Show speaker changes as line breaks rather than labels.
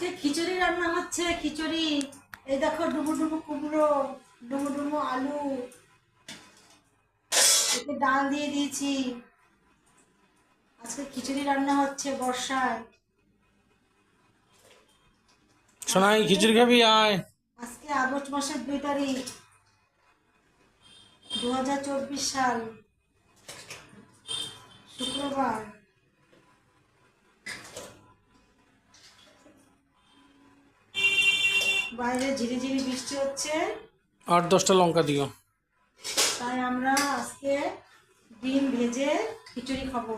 আজকে খিচুড়ি রান্না হচ্ছে। খিচুড়ি, এই দেখো ডুবু ডুবু কুমড়ো, ডুবু ডুবু আলু, এতে ডাল দিয়ে দিয়েছি। আজকে খিচুড়ি রান্না হচ্ছে বর্ষায়।
সোনাই খিচুড়ি খাবি আয়।
আজকে আগস্ট মাসের 2 তারিখ, 2024 সাল, শুক্রবার। বাইরে ঝিরিঝিরি বৃষ্টি হচ্ছে,
8-10টা লঙ্কা দিও।
তাই আমরা আজকে ডিম ভেজে খিচুড়ি খাবো।